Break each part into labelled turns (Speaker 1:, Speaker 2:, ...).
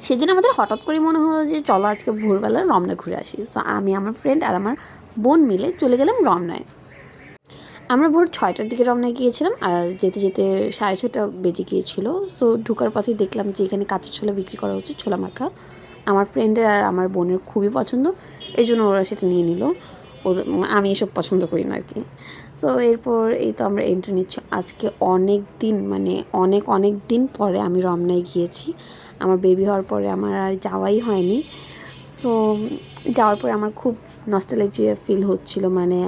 Speaker 1: সেদিন আমাদের হঠাৎ করে মনে হলো যে চলো আজকে ভোরবেলা রমনা ঘুরে আসি। সো আমি, আমার ফ্রেন্ড আর আমার বোন মিলে চলে গেলাম রমনায়। আমরা ভোর 6টার দিকে রমনায় গিয়েছিলাম, আর যেতে যেতে 6:30 বেজে গিয়েছিল। সো ঢোকার পথে দেখলাম যে এখানে কাঁচা ছোলা বিক্রি করা হচ্ছে, ছোলা মাখা। আমার ফ্রেন্ডের আর আমার বোনের খুবই পছন্দ, এই জন্য ওরা সেটা নিয়ে নিল। ও, আমি এসব পছন্দ করি না আর কি। সো এরপর এই তো আমরা এন্ট্রি নিচ্ছি। আজকে অনেক দিন, মানে অনেক অনেক দিন পরে আমি রমনায় গিয়েছি। আমার বেবি হওয়ার পরে আমার আর যাওয়াই হয়নি। সো যাওয়ার পরে আমার খুব নস্টালজিয়া ফিল হচ্ছিল, মানে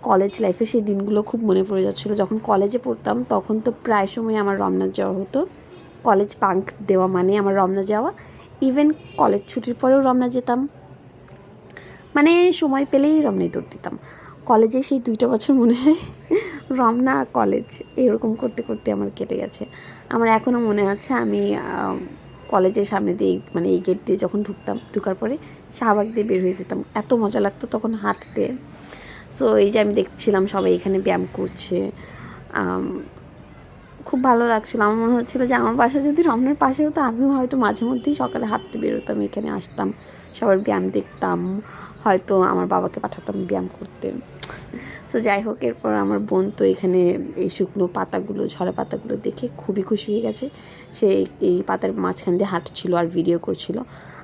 Speaker 1: কলেজ লাইফে সেই দিনগুলো খুব মনে পড়ে যাচ্ছিলো। যখন কলেজে পড়তাম তখন তো প্রায় সময় আমার রমনা যাওয়া হতো। কলেজ বাঙ্ক দেওয়া মানে আমার রমনা যাওয়া। ইভেন কলেজ ছুটির পরেও রমনা যেতাম, মানে সময় পেলেই রমনায় দৌড় দিতাম। কলেজে সেই 2টা বছর মনে হয় রমনা আর কলেজ এরকম করতে করতে আমার কেটে গেছে। আমার এখনও মনে আছে আমি কলেজের সামনে দিয়ে, মানে এই গেট দিয়ে যখন ঢুকতাম, ঢুকার পরে শাহবাগ দিয়ে বের হয়ে যেতাম, এত মজা লাগতো তখন হাঁটতে। সো এই যে আমি দেখছিলাম সবাই এখানে ব্যায়াম করছে, খুব ভালো লাগছিলো। আমার মনে হচ্ছিলো যে আমার বাসা যদি রমনার পাশে হতো, আমিও হয়তো মাঝে মধ্যেই সকালে হাঁটতে বেরোতাম, এখানে আসতাম, সবার ব্যায়াম দেখতাম, হয়তো আমার বাবাকে পাঠাতাম ব্যায়াম করতে। সো যাই হোক, এরপর আমার বোন তো এখানে এই শুকনো পাতাগুলো, ঝরা পাতাগুলো দেখে খুবই খুশি হয়ে গেছে। সে এই পাতার মাঝখান দিয়ে হাঁটছিল আর ভিডিও করছিল,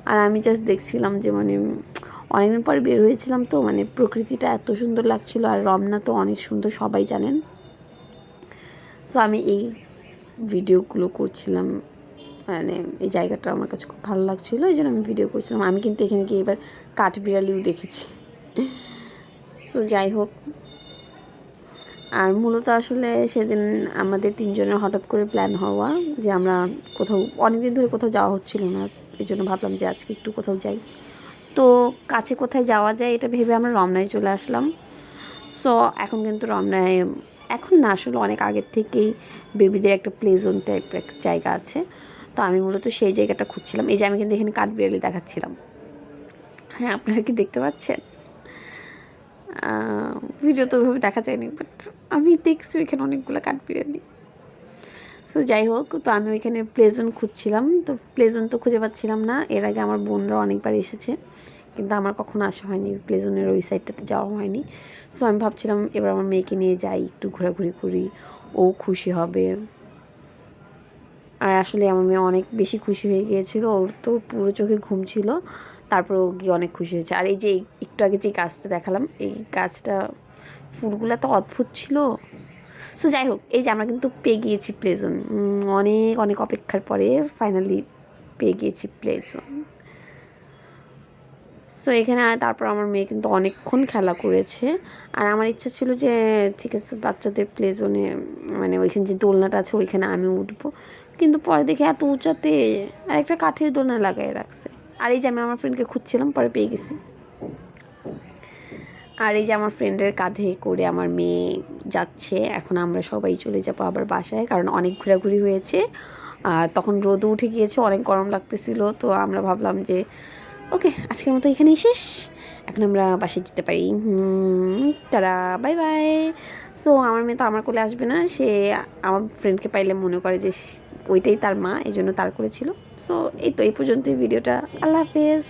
Speaker 1: আর আমি জাস্ট দেখছিলাম যে মানে অনেকদিন পর বের হয়েছিলাম তো, মানে প্রকৃতিটা এত সুন্দর লাগছিল। আর রমনা তো অনেক সুন্দর, সবাই জানেন। সো আমি এই ভিডিওগুলো করছিলাম, মানে এই জায়গাটা আমার কাছে খুব ভালো লাগছিলো, এই জন্য আমি ভিডিও করছিলাম। আমি কিন্তু এখানে গিয়ে এবার কাঠবিড়ালিও দেখেছি। সো যাই হোক, আর মূলত আসলে সেদিন আমাদের 3জনের হঠাৎ করে প্ল্যান হওয়া যে আমরা কোথাও, অনেক দিন ধরে কোথাও যাওয়া হচ্ছিল না, এই জন্য ভাবলাম যে আজকে একটু কোথাও যাই। তো কাছে কোথায় যাওয়া যায় এটা ভেবে আমরা রমনায় চলে আসলাম। সো এখন কিন্তু রমনায়, এখন না আসলে অনেক আগের থেকেই বেবিদের একটা প্লে জোন টাইপ একটা জায়গা আছে। তো আমি মূলত সেই জায়গাটা খুঁজছিলাম। এই যে আমি কিন্তু এখানে কাঠবিড়ালি দেখাচ্ছিলাম, হ্যাঁ আপনারা কি দেখতে পাচ্ছেন? ভিডিও তো ওইভাবে দেখা যায়নি, বাট আমি দেখছি ওইখানে অনেকগুলো কাঠবিড়ালি। সো যাই হোক, তো আমি ওইখানে প্লেজন খুঁজছিলাম, তো প্লেজন তো খুঁজে পাচ্ছিলাম না। এর আগে আমার বোনরা অনেকবার এসেছে, কিন্তু আমার কখনো আসা হয়নি, প্লেজনের ওই সাইডটাতে যাওয়া হয়নি। সো আমি ভাবছিলাম এবার আমার মেয়েকে নিয়ে যাই, একটু ঘোরাঘুরি করি, ও খুশি হবে। আর আসলে আমার মেয়ে অনেক বেশি খুশি হয়ে গিয়েছিল, ওর তো পুরো চোখে ঘুম ছিল, তারপর ও গিয়ে অনেক খুশি হয়েছে। আর এই যে একটু আগে যে গাছটা দেখালাম, এই গাছটা ফুলগুলো তো অদ্ভুত ছিল। সো যাই হোক, এই যে আমরা কিন্তু পেয়ে গিয়েছি প্লেজন, অনেক অনেক অপেক্ষার পরে ফাইনালি পেয়ে গিয়েছি প্লেজন। সো এখানে তারপর আমার মেয়ে কিন্তু অনেকক্ষণ খেলা করেছে। আর আমার ইচ্ছা ছিল যে ঠিক আছে বাচ্চাদের প্লে জোনে, মানে ওইখানে যে দোলনাটা আছে ওইখানে আমি উঠবো, কিন্তু পরে দেখে এত উঁচাতে আর একটা কাঠের দোলনা লাগাই রাখছে। আর এই যে আমি আমার ফ্রেন্ডকে খুঁজছিলাম, পরে পেয়ে গেছি। আর এই যে আমার ফ্রেন্ডের কাঁধে করে আমার মেয়ে যাচ্ছে। এখন আমরা সবাই চলে যাবো আবার বাসায়, কারণ অনেক ঘোরাঘুরি হয়েছে। আর তখন রোদও উঠে গিয়েছে, অনেক গরম লাগতেছিল। তো আমরা ভাবলাম যে ওকে, আজকের মতো এখানেই শেষ, এখন আমরা বাসায় যেতে পারি। তারা বাই বাই। সো আমার মেয়ে তো আমার কোলে আসবে না, সে আমার ফ্রেন্ডকে পাইলে মনে করে যে ওইটাই তার মা, এই জন্য তার কোলে ছিল। সো এই তো এই পর্যন্তই ভিডিওটা। আল্লাহ হাফেজ।